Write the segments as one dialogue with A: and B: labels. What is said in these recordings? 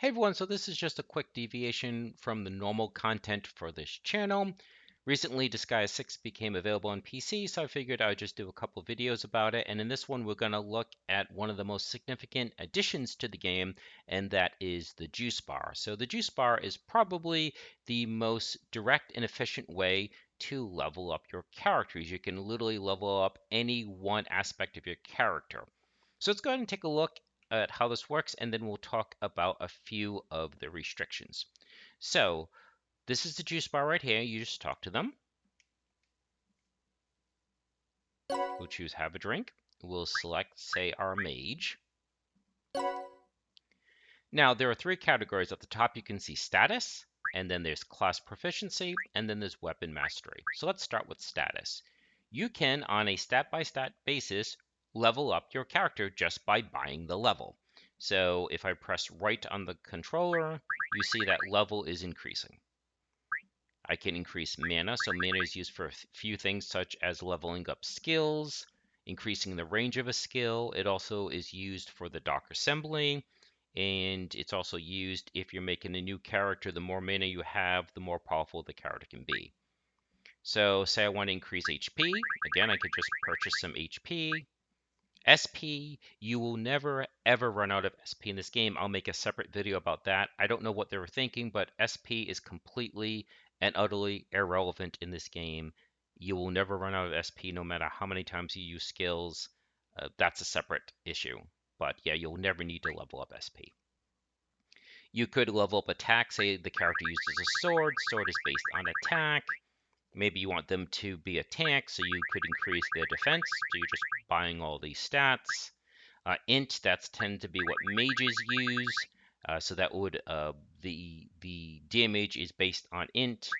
A: Hey everyone, so this is just a quick deviation from the normal content for this channel. Recently, Disgaea 6 became available on PC, so I figured I would just do a couple videos about it. And in this one, we're going to look at one of the most significant additions to the game, and that is the juice bar. So the juice bar is probably the most direct and efficient way to level up your characters. You can literally level up any one aspect of your character. So let's go ahead and take a look at how this works, and then we'll talk about a few of the restrictions. So this is the juice bar right here. You just talk to them. We'll choose have a drink. We'll select, say, our mage. Now, there are three categories. At the top, you can see status, and then there's class proficiency, and then there's weapon mastery. So let's start with status. You can, on a stat-by-stat basis, level up your character just by buying the level. So if I press right on the controller, you see that level is increasing. I can increase mana, so mana is used for a few things such as leveling up skills, increasing the range of a skill. It also is used for the dock assembly, and it's also used if you're making a new character. The more mana you have, the more powerful the character can be. So say I want to increase HP. Again, I could just purchase some HP. SP, you will never ever run out of SP in this game. I'll make a separate video about that. I don't know what they were thinking, but SP is completely and utterly irrelevant in this game. You will never run out of SP no matter how many times you use skills. That's a separate issue. But yeah, you'll never need to level up SP. You could level up attack. Say the character uses a sword. Sword is based on attack. Maybe you want them to be a tank, so you could increase their defense. So you're just buying all these stats. Int, that's tend to be what mages use. So that would the damage is based on int.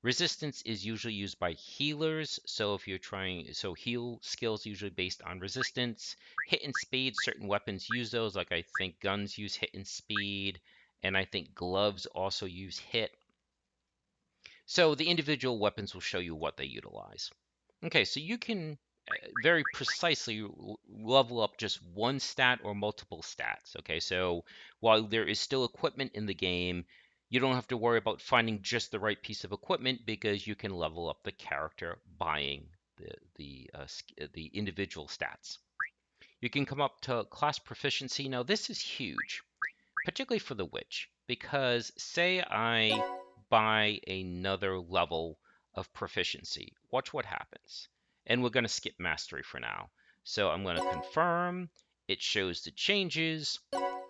A: Resistance is usually used by healers. So if you're trying, so heal skills usually based on resistance. Hit and speed, certain weapons use those. Like I think guns use hit and speed, and I think gloves also use hit. So the individual weapons will show you what they utilize. Okay, so you can very precisely level up just one stat or multiple stats. Okay, so while there is still equipment in the game, you don't have to worry about finding just the right piece of equipment because you can level up the character buying the individual stats. You can come up to class proficiency. Now this is huge, particularly for the witch, because say I buy another level of proficiency. Watch what happens. And we're going to skip mastery for now. So I'm going to confirm. It shows the changes.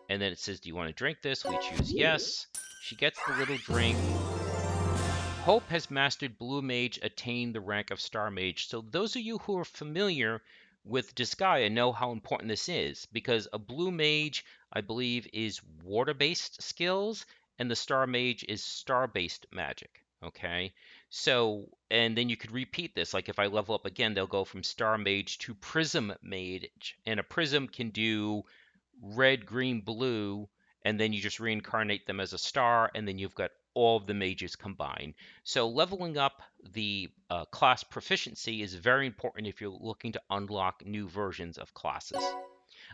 A: And then it says, do you want to drink this? We choose yes. She gets the little drink. Hope has mastered Blue Mage, attained the rank of Star Mage. So those of you who are familiar with Disgaea know how important this is, because a Blue Mage, I believe, is water-based skills, and the Star Mage is star-based magic. Okay, so and then you could repeat this. Like if I level up again, they'll go from Star Mage to Prism Mage, and a Prism can do red, green, blue, and then you just reincarnate them as a star, and then you've got all of the mages combined. So leveling up the class proficiency is very important if you're looking to unlock new versions of classes.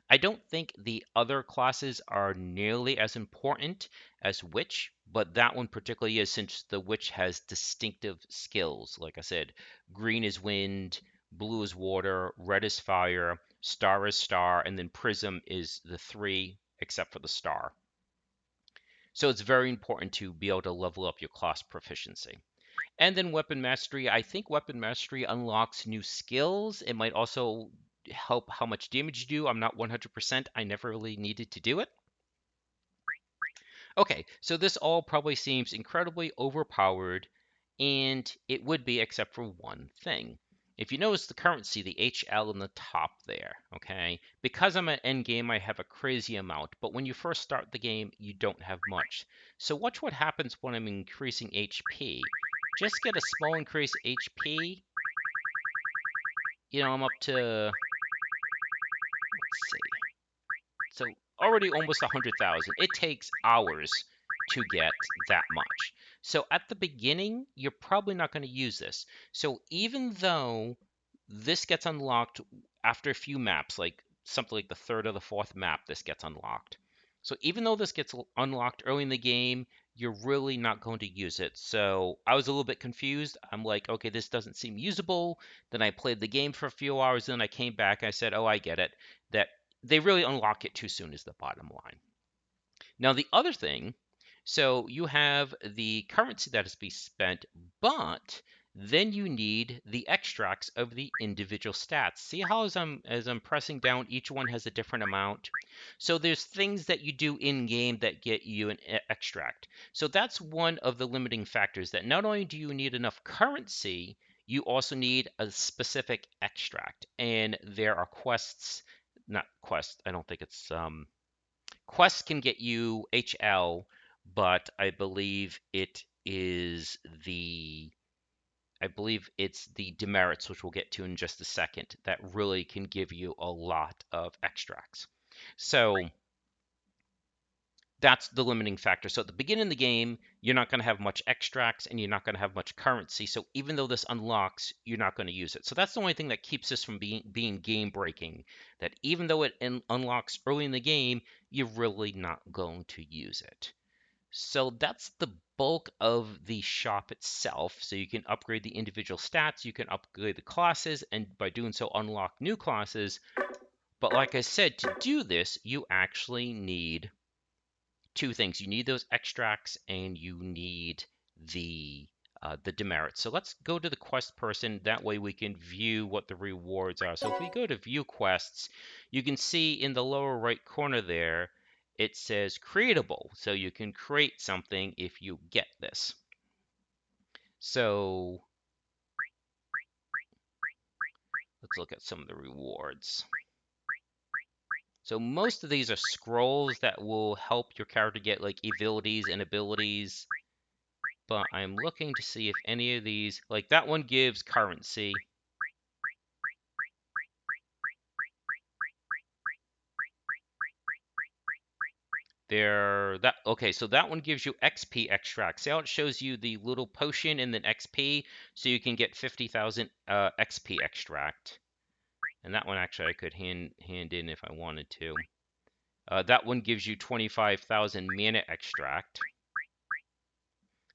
A: I don't think the other classes are nearly as important as Witch, but that one particularly is, since the Witch has distinctive skills. Like I said, green is wind, blue is water, red is fire, star is star, and then prism is the three except for the star. So it's very important to be able to level up your class proficiency. And then weapon mastery. I think weapon mastery unlocks new skills. It might also help how much damage you do. I'm not 100%. I never really needed to do it. Okay, so this all probably seems incredibly overpowered, and it would be except for one thing. If you notice the currency, the HL in the top there, okay? Because I'm at endgame, I have a crazy amount, but when you first start the game, you don't have much. So watch what happens when I'm increasing HP. Just get a small increase HP. You know, I'm up to, let's see, so already almost 100,000. It takes hours to get that much. So at the beginning, you're probably not going to use this. So even though this gets unlocked after a few maps, like something like the third or the fourth map, this gets unlocked. So even though this gets unlocked early in the game, you're really not going to use it. So I was a little bit confused. I'm like, okay, this doesn't seem usable. Then I played the game for a few hours. Then I came back. I said, oh, I get it. That they really unlock it too soon is the bottom line. Now, the other thing, so you have the currency that is to be spent, but then you need the extracts of the individual stats. See how as I'm pressing down, each one has a different amount. So there's things that you do in game that get you an extract. So that's one of the limiting factors, that not only do you need enough currency, you also need a specific extract. And there are quests, not quests, I don't think it's Quest can get you HL, but I believe it's the demerits, which we'll get to in just a second, that really can give you a lot of extracts. So that's the limiting factor. So at the beginning of the game, you're not going to have much extracts and you're not going to have much currency. So even though this unlocks, you're not going to use it. So that's the only thing that keeps this from being game breaking. That even though it unlocks early in the game, you're really not going to use it. So that's the bulk of the shop itself. So you can upgrade the individual stats, you can upgrade the classes, and by doing so, unlock new classes. But like I said, to do this, you actually need two things. You need those extracts and you need the demerits. So let's go to the quest person. That way we can view what the rewards are. So if we go to view quests, you can see in the lower right corner there, it says creatable. So you can create something if you get this. So let's look at some of the rewards. So most of these are scrolls that will help your character get like abilities and abilities. But I'm looking to see if any of these, like that one gives currency. Okay, so that one gives you XP extract. See how it shows you the little potion and then XP, so you can get 50,000 XP extract. And that one actually I could hand in if I wanted to. That one gives you 25,000 mana extract.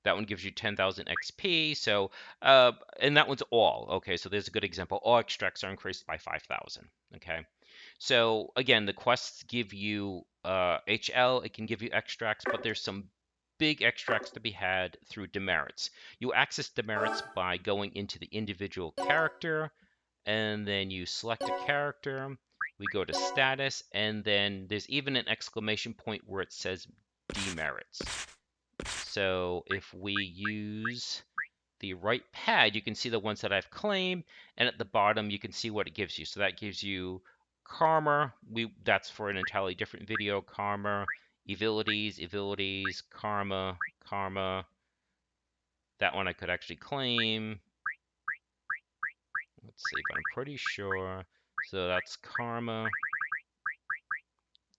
A: That one gives you 10,000 XP. So, and that one's all. Okay, so there's a good example. All extracts are increased by 5,000. Okay. So again, the quests give you HL, it can give you extracts, but there's some big extracts to be had through demerits. You access demerits by going into the individual character, and then you select a character. We go to status, and then there's even an exclamation point where it says demerits. So if we use the right pad, you can see the ones that I've claimed, and at the bottom you can see what it gives you. So that gives you karma. That's for an entirely different video. Karma, abilities, karma, karma. That one I could actually claim. Let's see, but I'm pretty sure. So that's karma.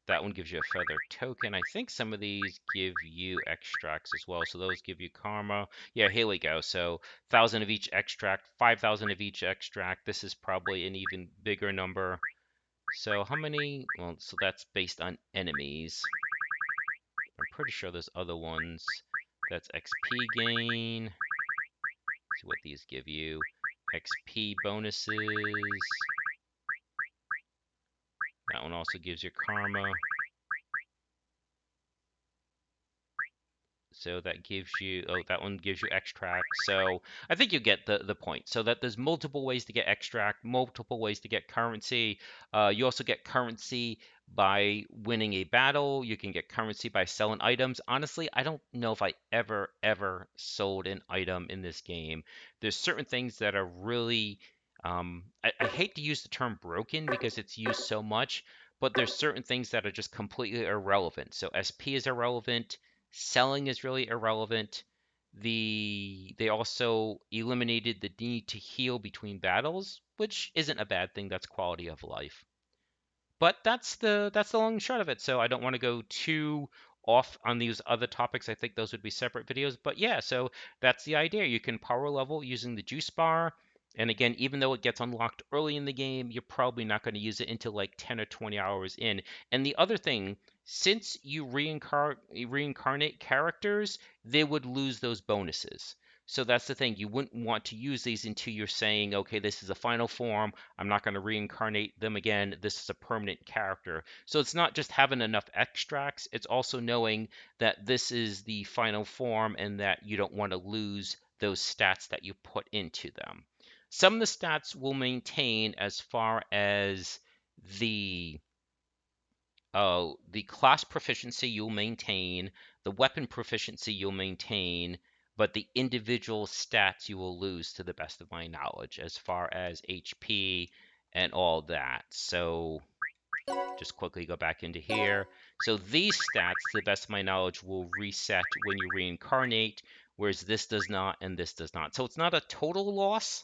A: That one gives you a feather token. I think some of these give you extracts as well. So those give you karma. Yeah, here we go. So 1,000 of each extract, 5,000 of each extract. This is probably an even bigger number. So how many? Well, so that's based on enemies. I'm pretty sure there's other ones. That's XP gain. Let's see what these give you. XP bonuses. That one also gives you karma. So that gives you, oh, that one gives you extract. So I think you get the point. So that there's multiple ways to get extract, multiple ways to get currency. You also get currency by winning a battle. You can get currency by selling items. Honestly, I don't know if I ever sold an item in this game. There's certain things that are really, I hate to use the term broken because it's used so much, but there's certain things that are just completely irrelevant. So SP is irrelevant. Selling is really irrelevant. They also eliminated the need to heal between battles, which isn't a bad thing. That's quality of life. But that's the long and short of it. So I don't want to go too off on these other topics. I think those would be separate videos. But yeah, so that's the idea. You can power level using the juice bar. And again, even though it gets unlocked early in the game, you're probably not going to use it until like 10 or 20 hours in. And the other thing Since you reincarnate characters, they would lose those bonuses. So that's the thing. You wouldn't want to use these until you're saying, okay, this is a final form. I'm not going to reincarnate them again. This is a permanent character. So it's not just having enough extracts, it's also knowing that this is the final form and that you don't want to lose those stats that you put into them. Some of the stats will maintain as far as the the class proficiency you'll maintain, the weapon proficiency you'll maintain, but the individual stats you will lose to the best of my knowledge as far as HP and all that. So just quickly go back into here. So these stats, to the best of my knowledge, will reset when you reincarnate, whereas this does not and this does not. So it's not a total loss,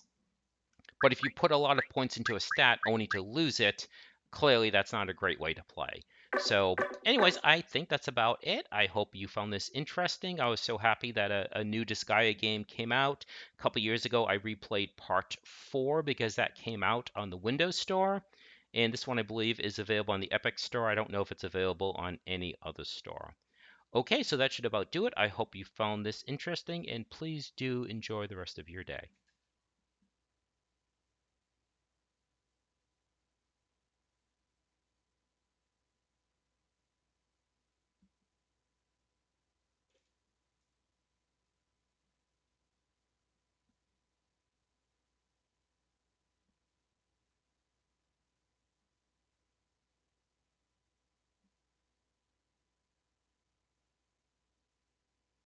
A: but if you put a lot of points into a stat only to lose it, clearly that's not a great way to play. So, anyways, I think that's about it. I hope you found this interesting. I was so happy that a new Disgaea game came out. A couple years ago, I replayed part 4 because that came out on the Windows Store. And this one, I believe, is available on the Epic Store. I don't know if it's available on any other store. Okay, so that should about do it. I hope you found this interesting, and please do enjoy the rest of your day.